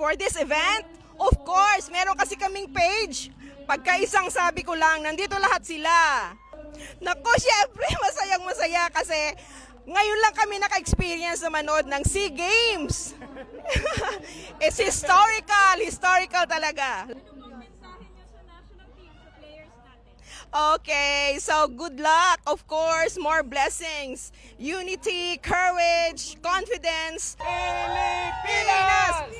for this event? Of course, meron kasi kaming page. Pagkaisang sabi ko lang, nandito lahat sila. Naku, syempre, masayang-masaya kasi ngayon lang kami naka-experience na manood ng SEA Games. It's historical talaga. Okay, so good luck, of course, more blessings, unity, courage, confidence. Pilipinas!